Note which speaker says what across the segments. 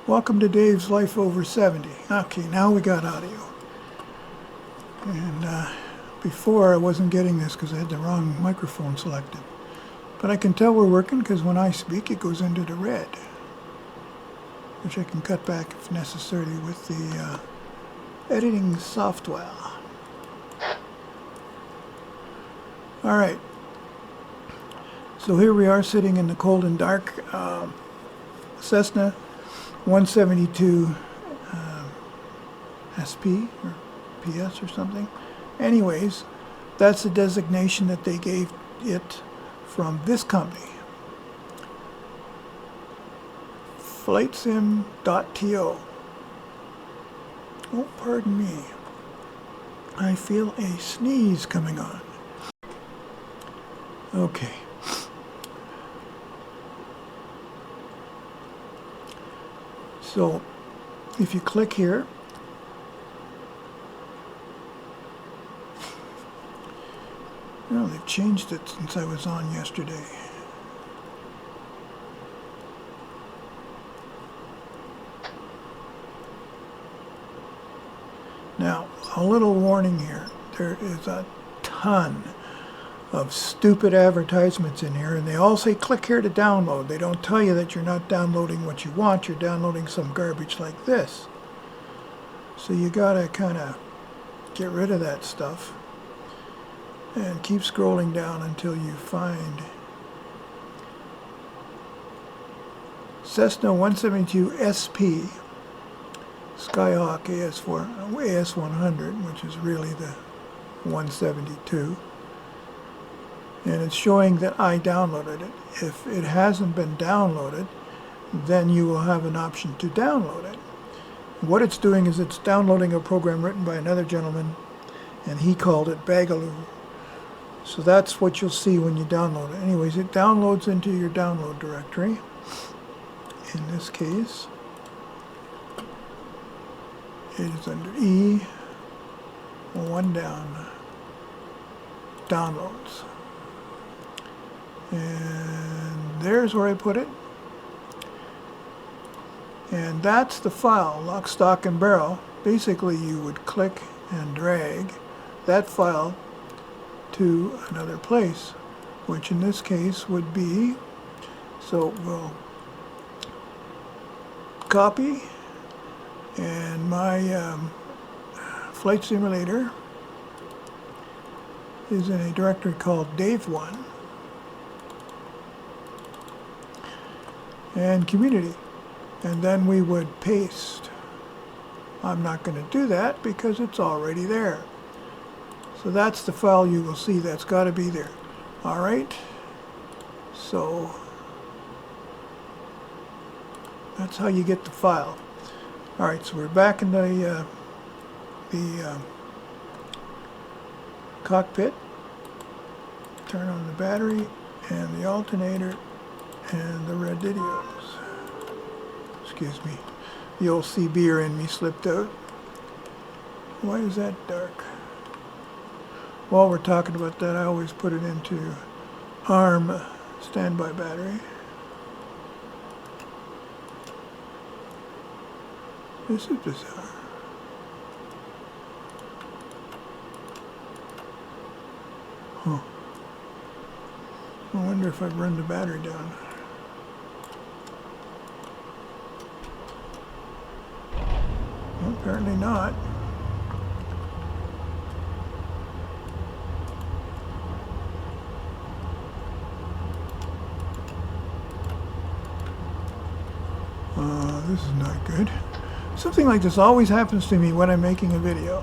Speaker 1: Welcome to Dave's Life Over 70. Okay, now we got audio. And before I wasn't getting this because I had the wrong microphone selected. But I can tell we're working because when I speak it goes into the red. Which I can cut back if necessary with the editing software. Alright. So here we are sitting in the cold and dark Cessna 172 SP or PS or something. Anyways, that's the designation that they gave it from this company. Flightsim.to. Oh, pardon me. I feel a sneeze coming on. Okay. So, if you click here, well, they've changed it since I was on yesterday. Now, a little warning here. There is a ton of stupid advertisements in here, and they all say click here to download. They don't tell you that you're not downloading what you want, you're downloading some garbage like this. So you gotta kind of get rid of that stuff and keep scrolling down until you find Cessna 172 SP Skyhawk AS100, which is really the 172. And it's showing that I downloaded it. If it hasn't been downloaded, then you will have an option to download it. What it's doing is it's downloading a program written by another gentleman, and he called it bagolu. So that's what you'll see when you download it. Anyways, it downloads into your download directory. In this case, it is under E, one down, downloads. And there's where I put it. And that's the file, lock, stock, and barrel. Basically, you would click and drag that file to another place, which in this case would be, so we'll copy, and my flight simulator is in a directory called Dave1. And community, and then we would paste. I'm not going to do that because it's already there. So that's the file you will see. That's got to be there. Alright, so that's how you get the file. Alright, so we're back in the cockpit. Turn on the battery and the alternator and the radios. Excuse me. The old CB'er in me slipped out. Why is that dark? While we're talking about that, I always put it into ARM standby battery. This is bizarre. Huh. I wonder if I've run the battery down. Well, apparently not. This is not good. Something like this always happens to me when I'm making a video.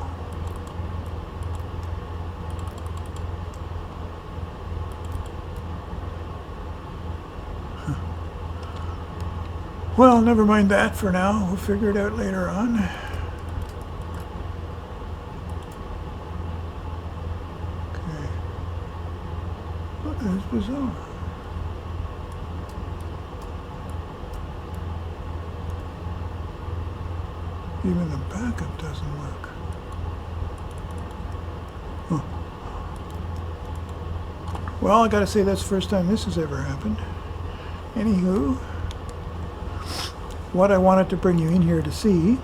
Speaker 1: Well, never mind that for now. We'll figure it out later on. Okay. Well, that's bizarre. Even the backup doesn't work. Huh. Well, I gotta say that's the first time this has ever happened. Anywho, what I wanted to bring you in here to see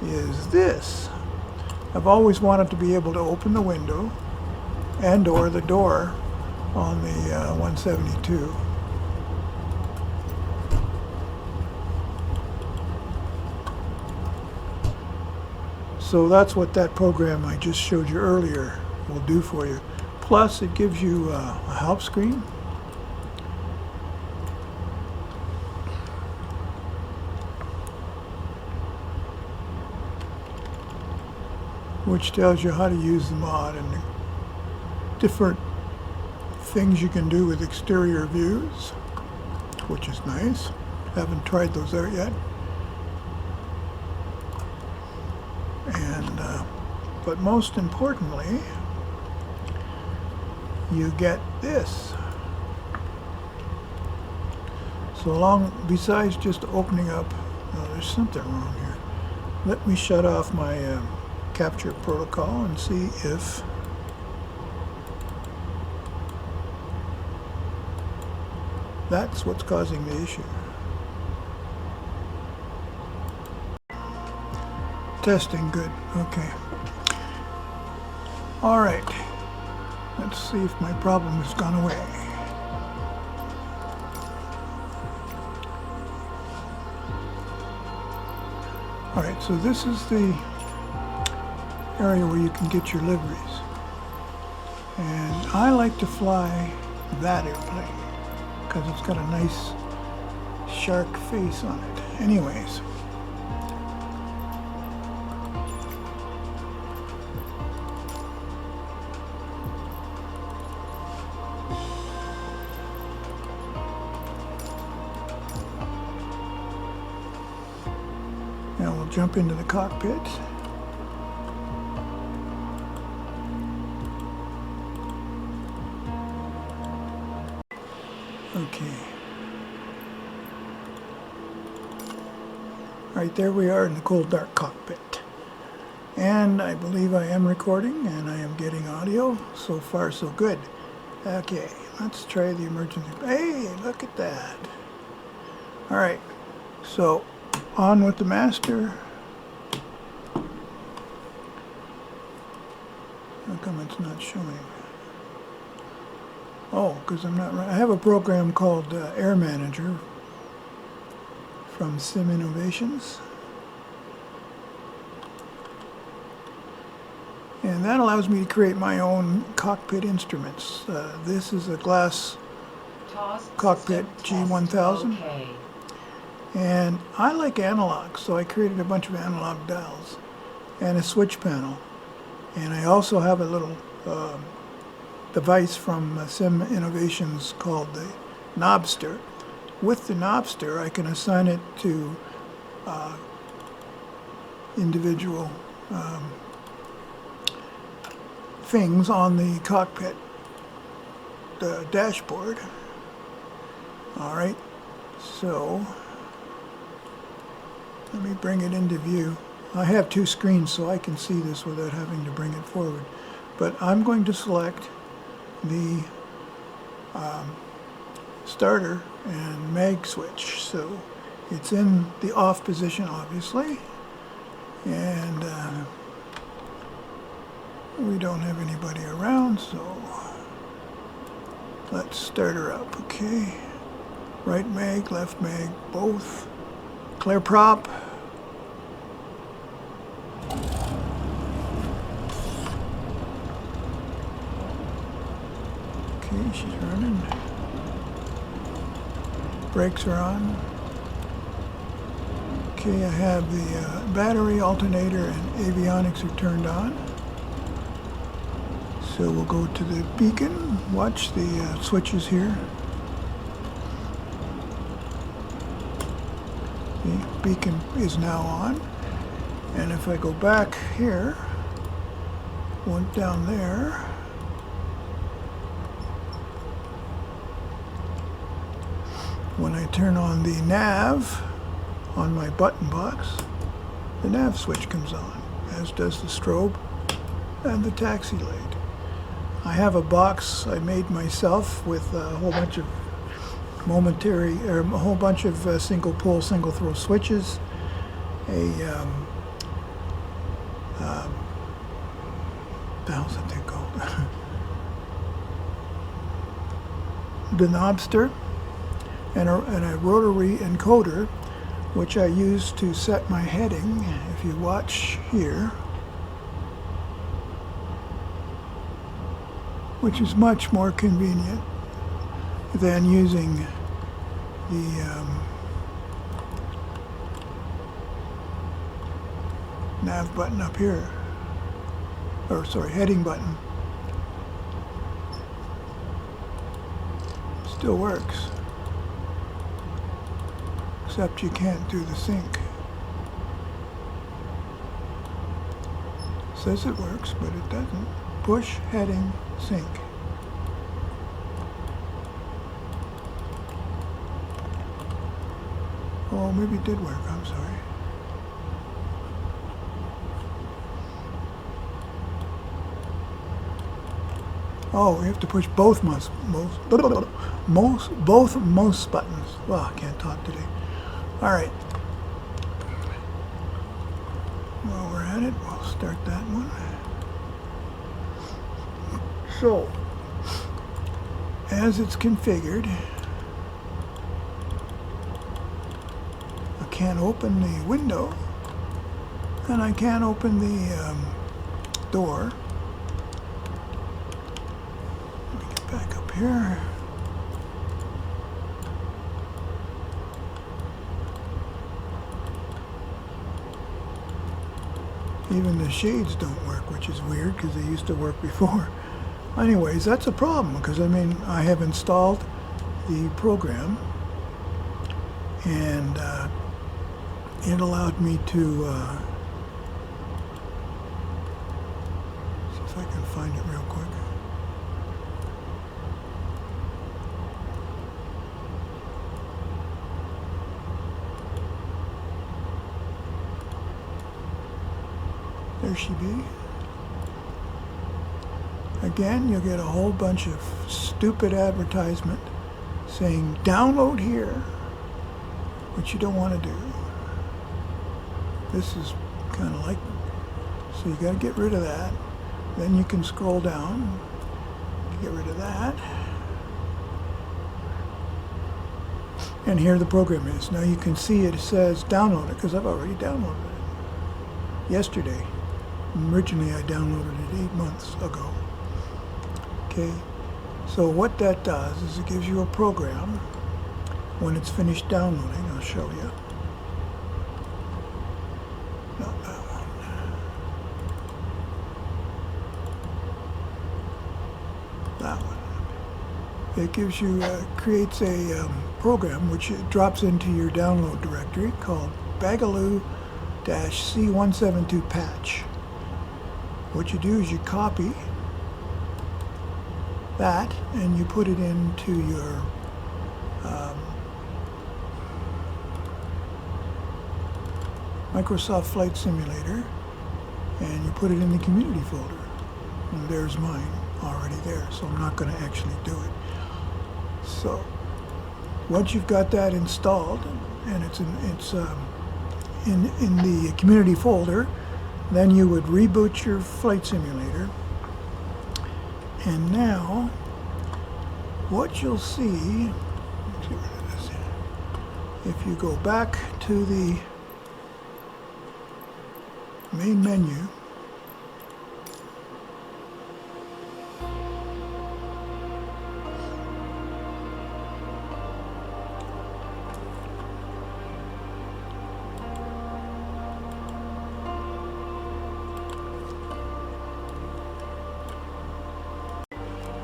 Speaker 1: is this. I've always wanted to be able to open the window and or the door on the 172. So that's what that program I just showed you earlier will do for you. Plus it gives you a help screen. Which tells you how to use the mod and the different things you can do with exterior views, which is nice. Haven't tried those out yet. And but most importantly, you get this. So besides just opening up, oh, there's something wrong here. Let me shut off my capture protocol and see if that's what's causing the issue. Testing, good, okay. All right, let's see if my problem has gone away. All right, so this is the area where you can get your liveries. And I like to fly that airplane because it's got a nice shark face on it. Anyways. Now we'll jump into the cockpit. Okay. Right, there we are in the cold dark cockpit. And I believe I am recording and I am getting audio. So far so good. Okay, let's try the emergency. Hey, look at that. Alright, so on with the master. How come it's not showing? Oh, because I'm not right. I have a program called Air Manager from Sim Innovations. And that allows me to create my own cockpit instruments. This is a glass cockpit G1000.
Speaker 2: Okay.
Speaker 1: And I like analog, so I created a bunch of analog dials and a switch panel. And I also have a little device from Sim Innovations called the Knobster. With the Knobster, I can assign it to individual things on the cockpit dashboard. All right, so let me bring it into view. I have two screens so I can see this without having to bring it forward. But I'm going to select the starter and mag switch. So it's in the off position, obviously. And we don't have anybody around, so let's start her up, okay? Right mag, left mag, both. Clear prop. Okay, she's running. Brakes are on. Okay, I have the battery, alternator, and avionics are turned on. So we'll go to the beacon, watch the switches here. The beacon is now on. And if I go back here, one down there, when I turn on the nav on my button box, the nav switch comes on, as does the strobe and the taxi light. I have a box I made myself with a whole bunch of momentary, or a whole bunch of single pull, single throw switches, a the hell's that thing called? The knobster, and a rotary encoder, which I use to set my heading. If you watch here, which is much more convenient than using the nav button up here, or sorry, heading button. Still works, except you can't do the sync. Says it works, but it doesn't. Push, heading, sync. Oh, maybe it did work, I'm sorry. Oh, we have to push both mouse buttons. Well, I can't talk today. All right. While we're at it, we'll start that one. So, as it's configured, I can't open the window, and I can't open the door. Let me get back up here. Even the shades don't work, which is weird because they used to work before. Anyways, that's a problem because I mean I have installed the program, and it allowed me to see if I can find it real quick. There she be. Again, you'll get a whole bunch of stupid advertisement saying download here, which you don't want to do. This is kind of like, so you got to get rid of that. Then you can scroll down, get rid of that. And here the program is. Now you can see it says download it because I've already downloaded it yesterday. Originally I downloaded it 8 months ago. Okay, so what that does is it gives you a program. When it's finished downloading, I'll show you. Not that one. That one. It gives you, creates a program which it drops into your download directory called bagolu3 patch. What you do is you copy that and you put it into your Microsoft Flight Simulator, and you put it in the community folder. And there's mine already there, so I'm not going to actually do it. So once you've got that installed and it's in the community folder, then you would reboot your flight simulator. And now, what you'll see, let's get rid of this here. If you go back to the main menu,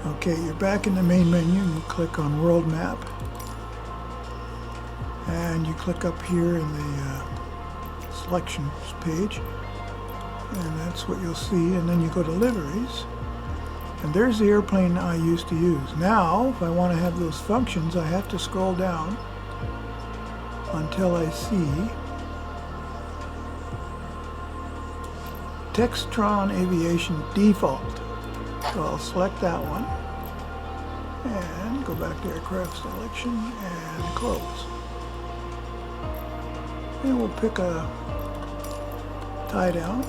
Speaker 1: okay, you're back in the main menu. You click on World Map, and you click up here in the selections page, and that's what you'll see. And then you go to liveries, and there's the airplane I used to use. Now, if I want to have those functions, I have to scroll down until I see Textron Aviation Default. So I'll select that one. And go back to aircraft selection and close. And we'll pick a tie down.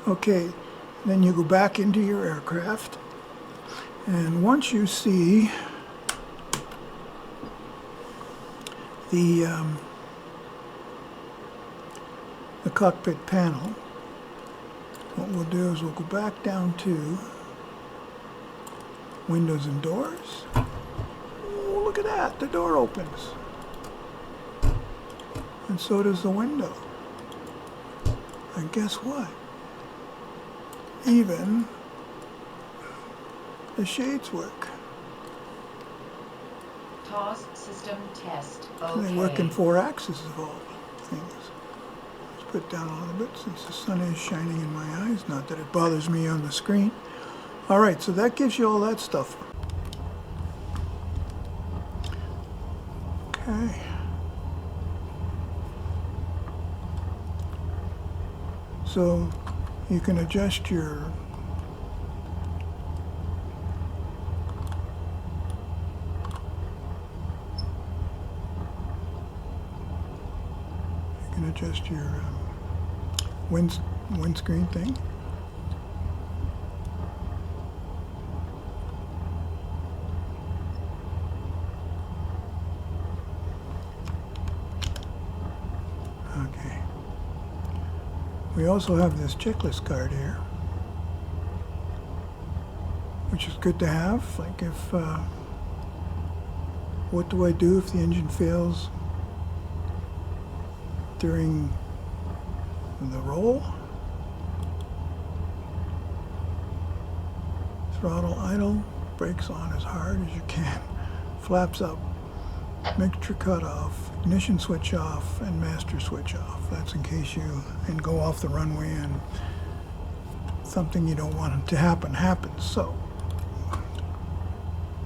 Speaker 1: Okay, then you go back into your aircraft, and once you see the cockpit panel, what we'll do is we'll go back down to windows and doors. Oh, look at that, the door opens. And so does the window. And guess what? Even the shades work.
Speaker 2: TOS system test. Okay.
Speaker 1: They work in 4 axes of all things. Let's put down a little bit since the sun is shining in my eyes. Not that it bothers me on the screen. Alright, so that gives you all that stuff. Okay. So you can adjust your windscreen thing. Okay. We also have this checklist card here, which is good to have. Like if, what do I do if the engine fails during the roll? Throttle idle, brakes on as hard as you can, flaps up, mixture cut off, ignition switch off, and master switch off. That's in case you go off the runway and something you don't want to happen happens. So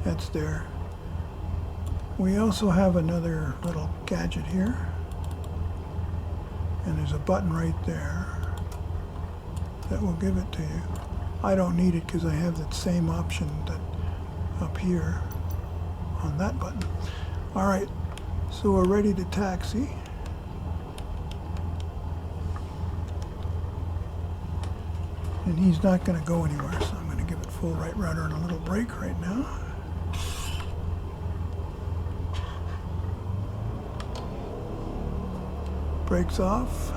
Speaker 1: that's there. We also have another little gadget here, and there's a button right there that will give it to you. I don't need it because I have that same option that up here on that button. All right, so we're ready to taxi. And he's not going to go anywhere, so I'm going to give it full right rudder and a little brake right now. Brakes off.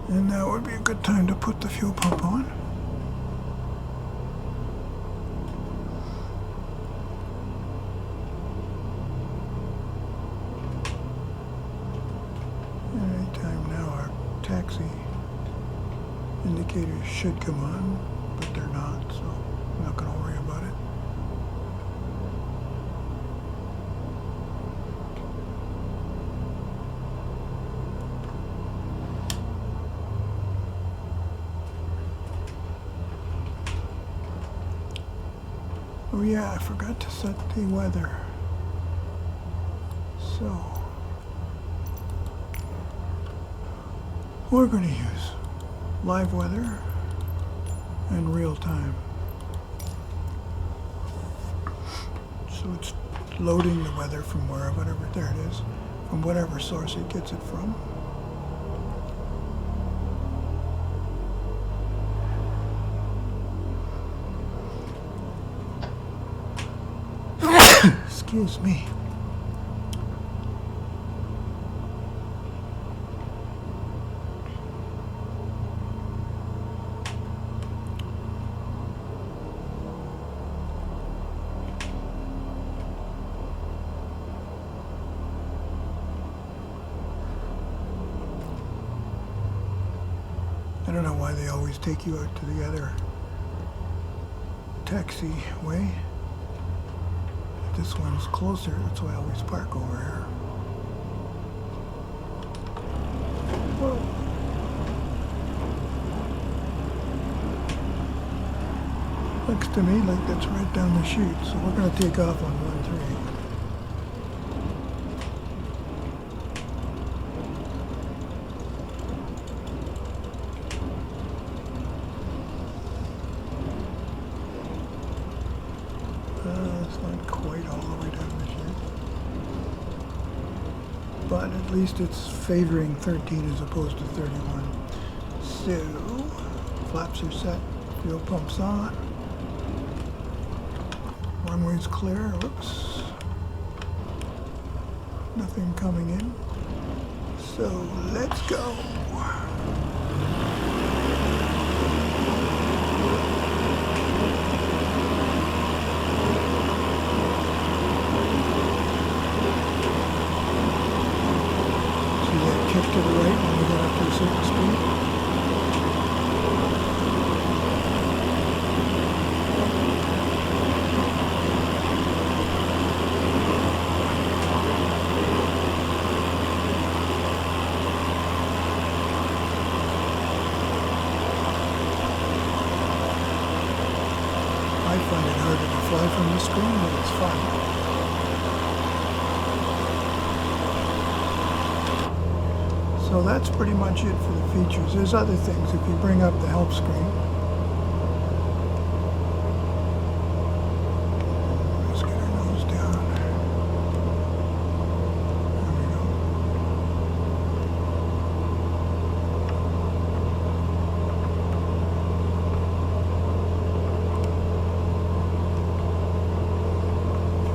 Speaker 1: And now would be a good time to put the fuel pump on. And anytime now our taxi indicators should come on, but they're not, so I'm not going to worry about it. Oh yeah, I forgot to set the weather. So we're going to use live weather and real time. So it's loading the weather from wherever, there it is, from whatever source it gets it from. Excuse me. I don't know why they always take you out to the other taxiway. this one's closer. That's why I always park over here. Whoa. Looks to me like that's right down the chute, so we're going to take off on 1-3. It's not quite all the way down the chute, but at least it's favoring 13 as opposed to 31. So, flaps are set, fuel pump's on. Runway's clear. Whoops. Nothing coming in. So let's go. See that kick to the right when we get up to a certain speed? I find it harder to fly from the screen, but it's fun. So that's pretty much it for the features. There's other things. If you bring up the help screen, let's get our nose down. There we go.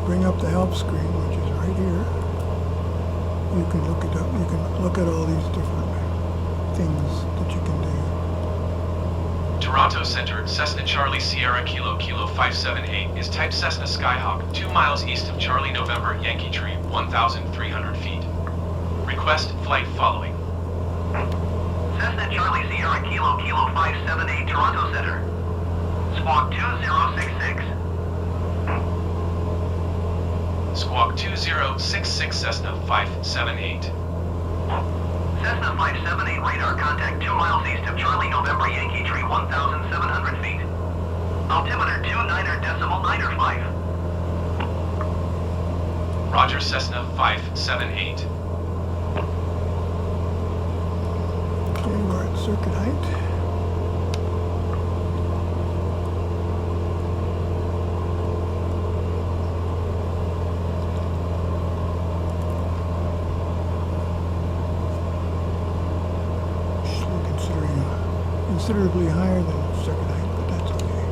Speaker 1: Bring up the help screen, which is right here. You can look it up. You can look at all these different things that you can do.
Speaker 3: Toronto Center, Cessna Charlie Sierra Kilo Kilo 578 is type Cessna Skyhawk, 2 miles east of Charlie November Yankee Tree, 1,300 feet. Request flight following.
Speaker 4: Cessna Charlie Sierra Kilo Kilo 578 Toronto Center. Squawk 2066.
Speaker 3: Squawk 2066 Cessna 578.
Speaker 4: Cessna 578 radar contact 2 miles east of Charlie November Yankee Tree, 1,700 feet. Altimeter 29.995.
Speaker 3: Roger Cessna 578.
Speaker 1: Okay, we're at circuit height. Considerably higher than circuit height, but that's okay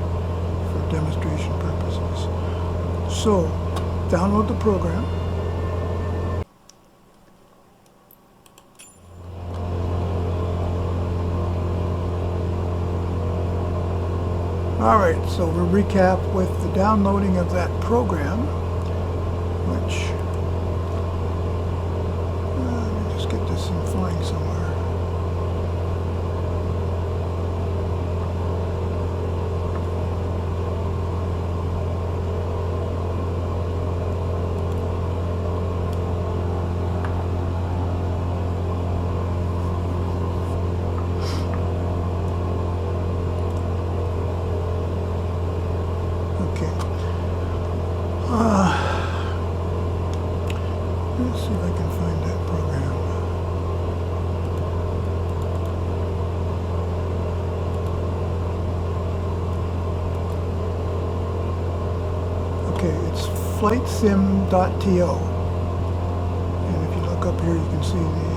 Speaker 1: for demonstration purposes. So, download the program. Alright, so we'll recap with the downloading of that program, which, let me just get this in flying somewhere. Let's see if I can find that program. Okay, it's flightsim.to. And if you look up here, you can see the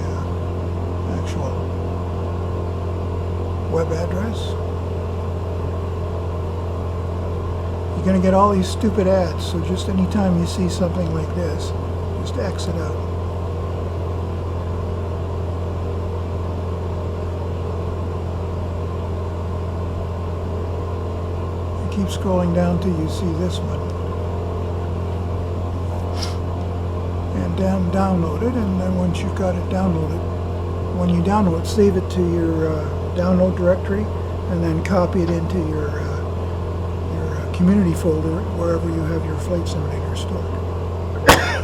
Speaker 1: actual web address. You're going to get all these stupid ads, so just anytime you see something like this, just exit out. You keep scrolling down till you see this one. And download it, and then once you've got it downloaded, when you download, save it to your download directory, and then copy it into your community folder wherever you have your flight simulator stored.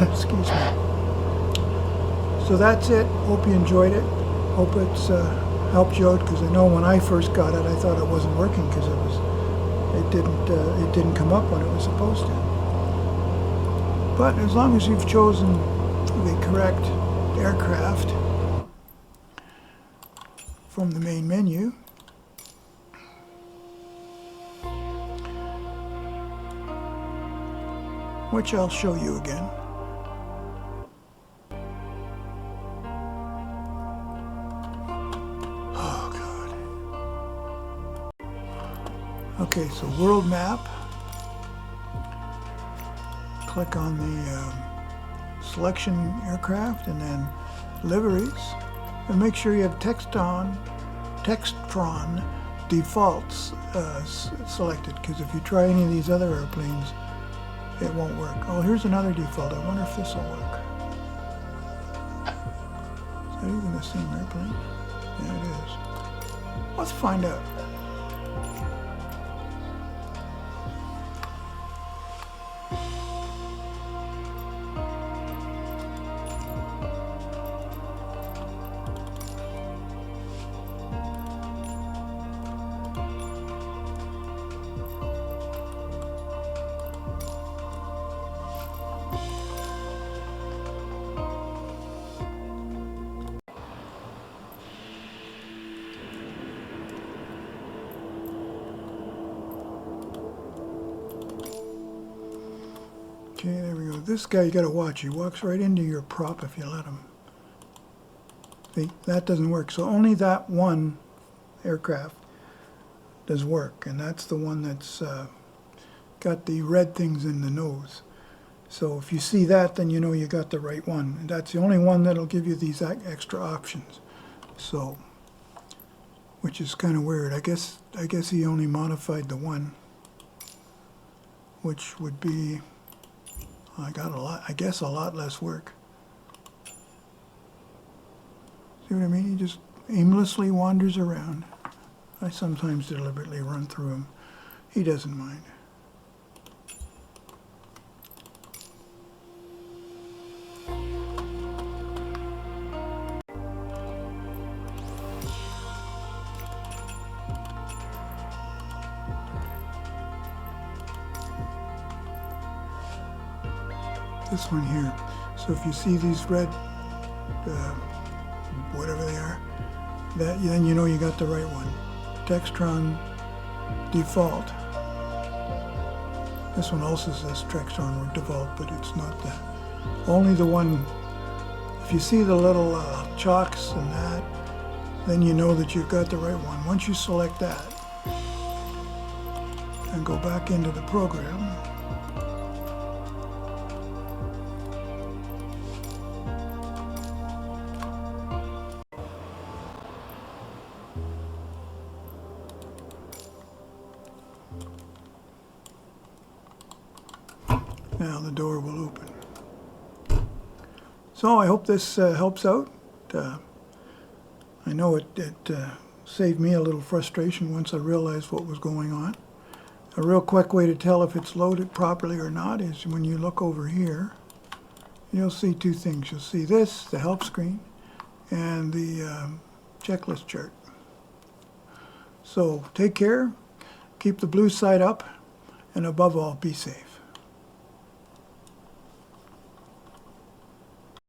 Speaker 1: Excuse me. So that's it. Hope you enjoyed it. Hope it's helped you out, because I know when I first got it, I thought it wasn't working because it didn't come up when it was supposed to. But as long as you've chosen the correct aircraft from the main menu, which I'll show you again. Oh God. Okay, so world map. Click on the selection aircraft and then liveries, and make sure you have Textron defaults selected, because if you try any of these other airplanes, it won't work. Oh, here's another default. I wonder if this will work. Is that even the same airplane? Yeah, it is. Let's find out. Okay, there we go. This guy you gotta watch. He walks right into your prop if you let him. See, that doesn't work. So only that one aircraft does work, and that's the one that's got the red things in the nose. So if you see that, then you know you got the right one. And that's the only one that'll give you these extra options. So, which is kind of weird. I guess he only modified the one, which would be, I guess a lot less work. See what I mean? He just aimlessly wanders around. I sometimes deliberately run through him. He doesn't mind. This one here. So if you see these red, whatever they are, then you know you got the right one. Textron default. This one also says Textron default, but it's not that. Only the one. If you see the little chalks and that, then you know that you've got the right one. Once you select that and go back into the program, now the door will open. So I hope this helps out. I know it saved me a little frustration once I realized what was going on. A real quick way to tell if it's loaded properly or not is when you look over here, you'll see two things. You'll see this, the help screen, and the checklist chart. So take care, keep the blue side up, and above all, be safe.